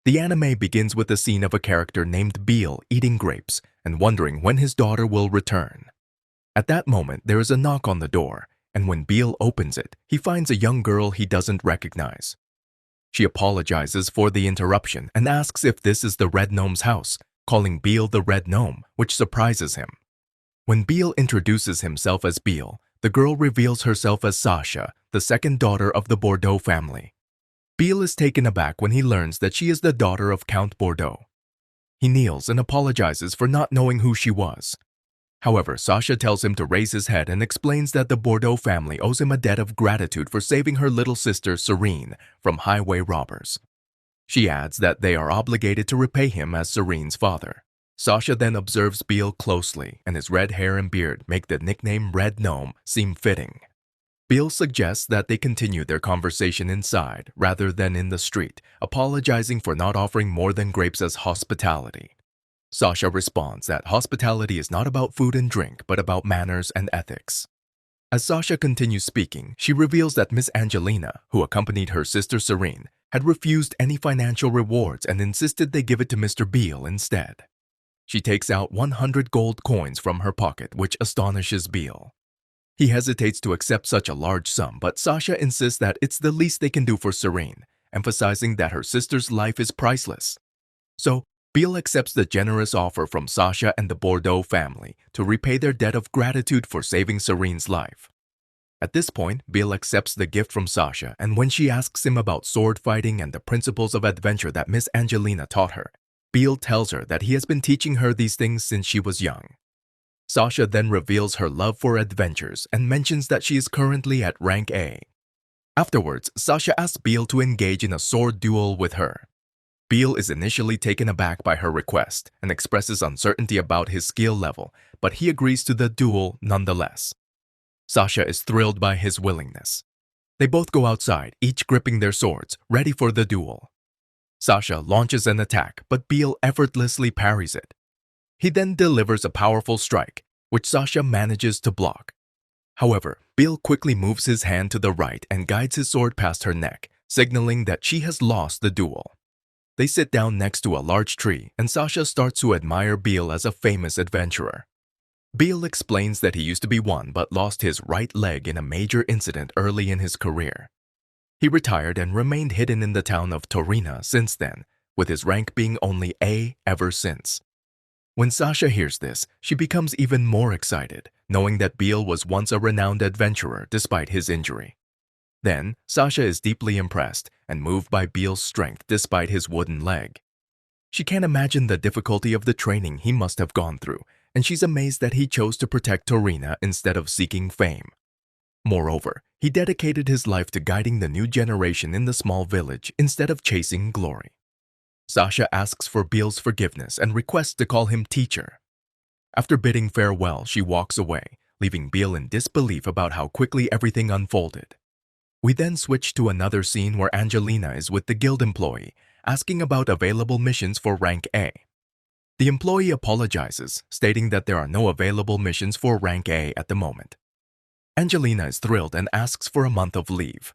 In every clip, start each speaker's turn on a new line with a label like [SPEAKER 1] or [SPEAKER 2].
[SPEAKER 1] The anime begins with a scene of a character named Beale eating grapes and wondering when his daughter will return. At that moment, there is a knock on the door, and when Beale opens it, he finds a young girl he doesn't recognize. She apologizes for the interruption and asks if this is the Red Gnome's house, calling Beale the Red Gnome, which surprises him. When Beale introduces himself as Beale, the girl reveals herself as Sasha, the second daughter of the Bordeaux family. Beale is taken aback when he learns that she is the daughter of Count Bordeaux. He kneels and apologizes for not knowing who she was. However, Sasha tells him to raise his head and explains that the Bordeaux family owes him a debt of gratitude for saving her little sister Serene from highway robbers. She adds that they are obligated to repay him as Serene's father. Sasha then observes Beale closely, and his red hair and beard make the nickname Red Gnome seem fitting. Beale suggests that they continue their conversation inside rather than in the street, apologizing for not offering more than grapes as hospitality. Sasha responds that hospitality is not about food and drink, but about manners and ethics. As Sasha continues speaking, she reveals that Miss Angelina, who accompanied her sister Serene, had refused any financial rewards and insisted they give it to Mr. Beale instead. She takes out 100 gold coins from her pocket, which astonishes Beale. He hesitates to accept such a large sum, but Sasha insists that it's the least they can do for Serene, emphasizing that her sister's life is priceless. So, Beale accepts the generous offer from Sasha and the Bordeaux family to repay their debt of gratitude for saving Serene's life. At this point, Beale accepts the gift from Sasha, and when she asks him about sword fighting and the principles of adventure that Miss Angelina taught her, Beale tells her that he has been teaching her these things since she was young. Sasha then reveals her love for adventures and mentions that she is currently at rank A. Afterwards, Sasha asks Beale to engage in a sword duel with her. Beale is initially taken aback by her request and expresses uncertainty about his skill level, but he agrees to the duel nonetheless. Sasha is thrilled by his willingness. They both go outside, each gripping their swords, ready for the duel. Sasha launches an attack, but Beale effortlessly parries it. He then delivers a powerful strike, which Sasha manages to block. However, Beale quickly moves his hand to the right and guides his sword past her neck, signaling that she has lost the duel. They sit down next to a large tree, and Sasha starts to admire Beale as a famous adventurer. Beale explains that he used to be one but lost his right leg in a major incident early in his career. He retired and remained hidden in the town of Torina since then, with his rank being only A ever since. When Sasha hears this, she becomes even more excited, knowing that Beale was once a renowned adventurer despite his injury. Then, Sasha is deeply impressed and moved by Beale's strength despite his wooden leg. She can't imagine the difficulty of the training he must have gone through, and she's amazed that he chose to protect Torina instead of seeking fame. Moreover, he dedicated his life to guiding the new generation in the small village instead of chasing glory. Sasha asks for Beale's forgiveness and requests to call him teacher. After bidding farewell, she walks away, leaving Beale in disbelief about how quickly everything unfolded. We then switch to another scene where Angelina is with the guild employee, asking about available missions for rank A. The employee apologizes, stating that there are no available missions for rank A at the moment. Angelina is thrilled and asks for a month of leave.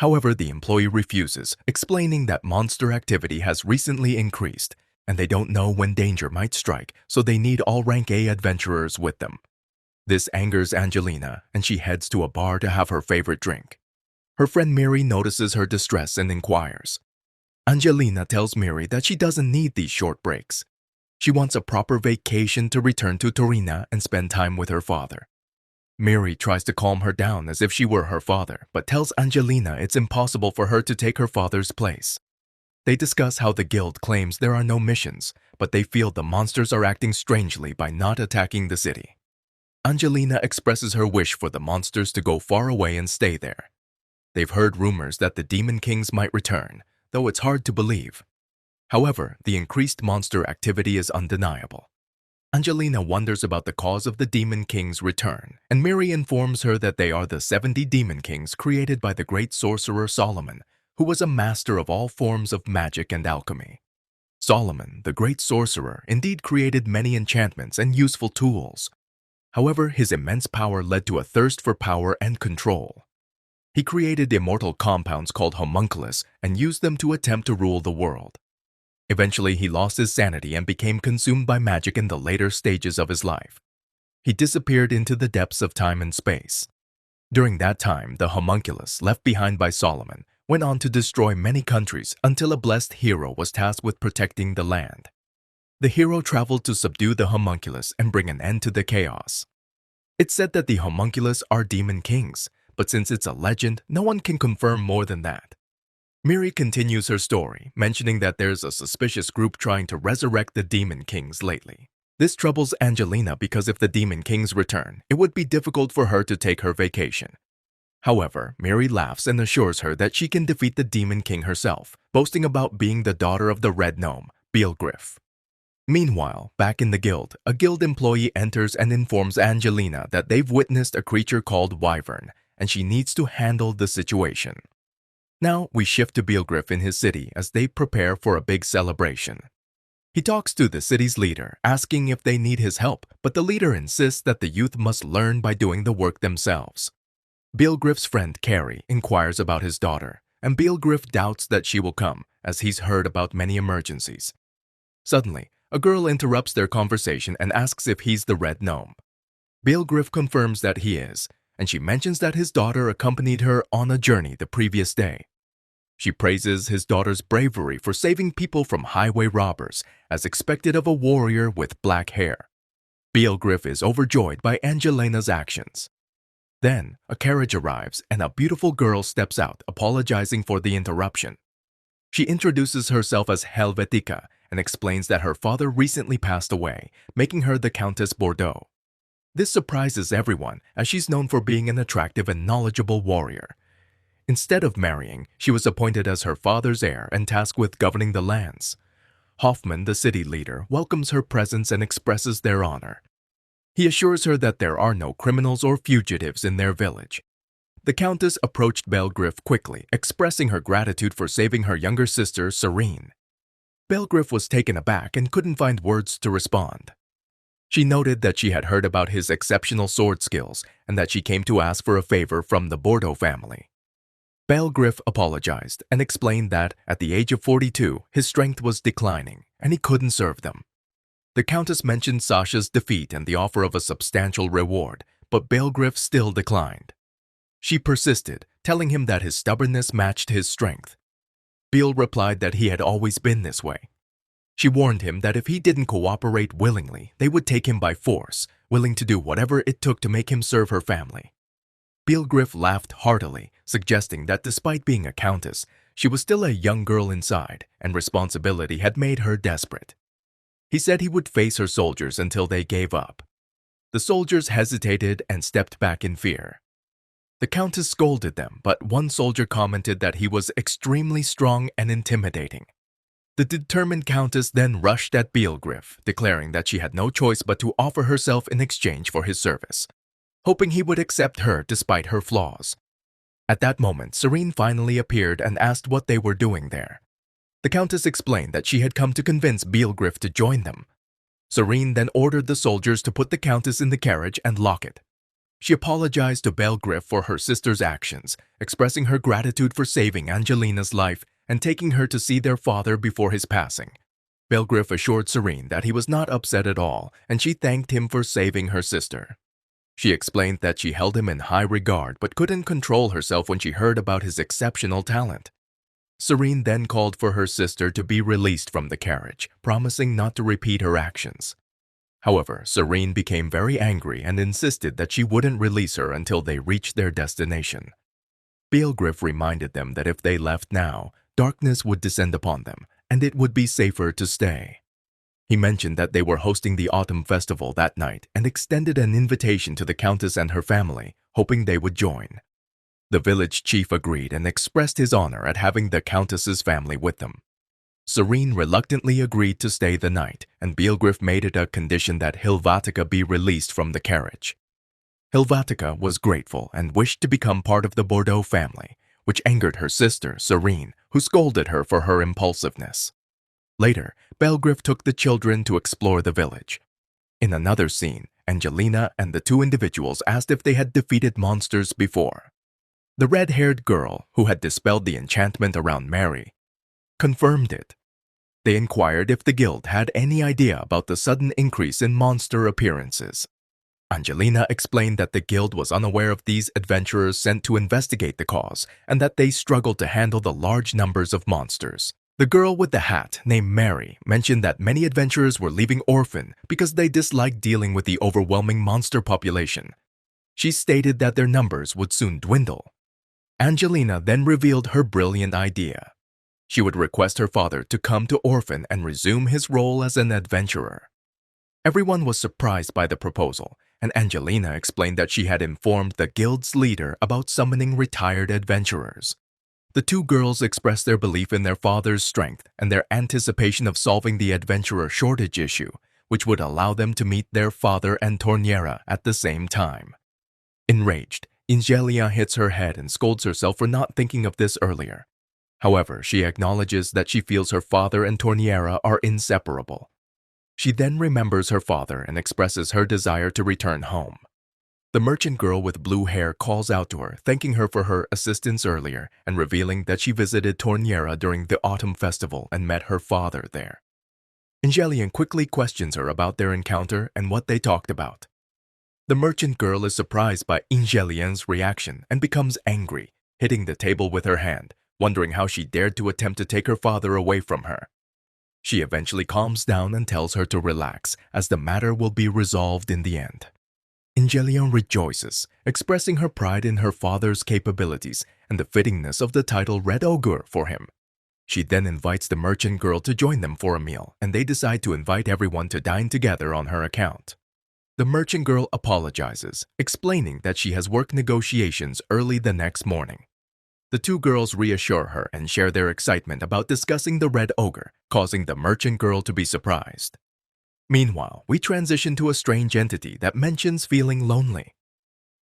[SPEAKER 1] However, the employee refuses, explaining that monster activity has recently increased, and they don't know when danger might strike, so they need all rank A adventurers with them. This angers Angelina, and she heads to a bar to have her favorite drink. Her friend Miri notices her distress and inquires. Angelina tells Miri that she doesn't need these short breaks. She wants a proper vacation to return to Torina and spend time with her father. Miri tries to calm her down as if she were her father, but tells Angelina it's impossible for her to take her father's place. They discuss how the guild claims there are no missions, but they feel the monsters are acting strangely by not attacking the city. Angelina expresses her wish for the monsters to go far away and stay there. They've heard rumors that the Demon Kings might return, though it's hard to believe. However, the increased monster activity is undeniable. Angelina wonders about the cause of the Demon King's return, and Miri informs her that they are the 70 Demon Kings created by the great sorcerer Solomon, who was a master of all forms of magic and alchemy. Solomon, the great sorcerer, indeed created many enchantments and useful tools. However, his immense power led to a thirst for power and control. He created immortal compounds called homunculus and used them to attempt to rule the world. Eventually, he lost his sanity and became consumed by magic in the later stages of his life. He disappeared into the depths of time and space. During that time, the homunculus, left behind by Solomon, went on to destroy many countries until a blessed hero was tasked with protecting the land. The hero traveled to subdue the homunculus and bring an end to the chaos. It's said that the homunculus are demon kings, but since it's a legend, no one can confirm more than that. Miri continues her story, mentioning that there's a suspicious group trying to resurrect the demon kings lately. This troubles Angelina because if the demon kings return, it would be difficult for her to take her vacation. However, Miri laughs and assures her that she can defeat the demon king herself, boasting about being the daughter of the red gnome, Beelgriff. Meanwhile, back in the guild, a guild employee enters and informs Angelina that they've witnessed a creature called Wyvern, and she needs to handle the situation. Now, we shift to Beelgriff in his city as they prepare for a big celebration. He talks to the city's leader, asking if they need his help, but the leader insists that the youth must learn by doing the work themselves. Beelgriff's friend Carrie inquires about his daughter, and Beelgriff doubts that she will come, as he's heard about many emergencies. Suddenly, a girl interrupts their conversation and asks if he's the red gnome. Beelgriff confirms that he is, and she mentions that his daughter accompanied her on a journey the previous day. She praises his daughter's bravery for saving people from highway robbers, as expected of a warrior with black hair. Beelgriff is overjoyed by Angelina's actions. Then, a carriage arrives and a beautiful girl steps out, apologizing for the interruption. She introduces herself as Helvetica and explains that her father recently passed away, making her the Countess Bordeaux. This surprises everyone, as she's known for being an attractive and knowledgeable warrior. Instead of marrying, she was appointed as her father's heir and tasked with governing the lands. Hoffman, the city leader, welcomes her presence and expresses their honor. He assures her that there are no criminals or fugitives in their village. The Countess approached Beelgriff quickly, expressing her gratitude for saving her younger sister, Serene. Beelgriff was taken aback and couldn't find words to respond. She noted that she had heard about his exceptional sword skills and that she came to ask for a favor from the Bordeaux family. Beelgriff apologized and explained that, at the age of 42, his strength was declining and he couldn't serve them. The Countess mentioned Sasha's defeat and the offer of a substantial reward, but Beelgriff still declined. She persisted, telling him that his stubbornness matched his strength. Beel replied that he had always been this way. She warned him that if he didn't cooperate willingly, they would take him by force, willing to do whatever it took to make him serve her family. Beelgriff laughed heartily, suggesting that despite being a countess, she was still a young girl inside, and responsibility had made her desperate. He said he would face her soldiers until they gave up. The soldiers hesitated and stepped back in fear. The Countess scolded them, but one soldier commented that he was extremely strong and intimidating. The determined Countess then rushed at Beelgriff, declaring that she had no choice but to offer herself in exchange for his service, hoping he would accept her despite her flaws. At that moment, Serene finally appeared and asked what they were doing there. The Countess explained that she had come to convince Beelgriff to join them. Serene then ordered the soldiers to put the Countess in the carriage and lock it. She apologized to Beelgriff for her sister's actions, expressing her gratitude for saving Angelina's life and taking her to see their father before his passing. Beelgriff assured Serene that he was not upset at all, and she thanked him for saving her sister. She explained that she held him in high regard but couldn't control herself when she heard about his exceptional talent. Serene then called for her sister to be released from the carriage, promising not to repeat her actions. However, Serene became very angry and insisted that she wouldn't release her until they reached their destination. Beelgriff reminded them that if they left now, darkness would descend upon them, and it would be safer to stay. He mentioned that they were hosting the autumn festival that night and extended an invitation to the Countess and her family, hoping they would join. The village chief agreed and expressed his honor at having the Countess's family with them. Serene reluctantly agreed to stay the night, and Beelgriff made it a condition that Helvetica be released from the carriage. Helvetica was grateful and wished to become part of the Bordeaux family, which angered her sister, Serene, who scolded her for her impulsiveness. Later, Beelgriff took the children to explore the village. In another scene, Angelina and the two individuals asked if they had defeated monsters before. The red-haired girl, who had dispelled the enchantment around Mary, confirmed it. They inquired if the guild had any idea about the sudden increase in monster appearances. Angelina explained that the guild was unaware of these adventurers sent to investigate the cause and that they struggled to handle the large numbers of monsters. The girl with the hat, named Mary, mentioned that many adventurers were leaving Orphan because they disliked dealing with the overwhelming monster population. She stated that their numbers would soon dwindle. Angelina then revealed her brilliant idea. She would request her father to come to Orphan and resume his role as an adventurer. Everyone was surprised by the proposal, and Angelina explained that she had informed the guild's leader about summoning retired adventurers. The two girls expressed their belief in their father's strength and their anticipation of solving the adventurer shortage issue, which would allow them to meet their father and Torniera at the same time. Enraged, Angelina hits her head and scolds herself for not thinking of this earlier. However, she acknowledges that she feels her father and Torniera are inseparable. She then remembers her father and expresses her desire to return home. The merchant girl with blue hair calls out to her, thanking her for her assistance earlier and revealing that she visited Torniera during the autumn festival and met her father there. Angelina quickly questions her about their encounter and what they talked about. The merchant girl is surprised by Angelina's reaction and becomes angry, hitting the table with her hand, wondering how she dared to attempt to take her father away from her. She eventually calms down and tells her to relax, as the matter will be resolved in the end. Angelina rejoices, expressing her pride in her father's capabilities and the fittingness of the title Red Ogre for him. She then invites the merchant girl to join them for a meal, and they decide to invite everyone to dine together on her account. The merchant girl apologizes, explaining that she has work negotiations early the next morning. The two girls reassure her and share their excitement about discussing the Red Ogre, causing the merchant girl to be surprised. Meanwhile, we transition to a strange entity that mentions feeling lonely.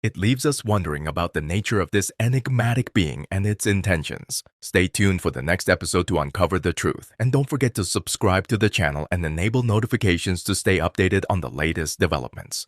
[SPEAKER 1] It leaves us wondering about the nature of this enigmatic being and its intentions. Stay tuned for the next episode to uncover the truth, and don't forget to subscribe to the channel and enable notifications to stay updated on the latest developments.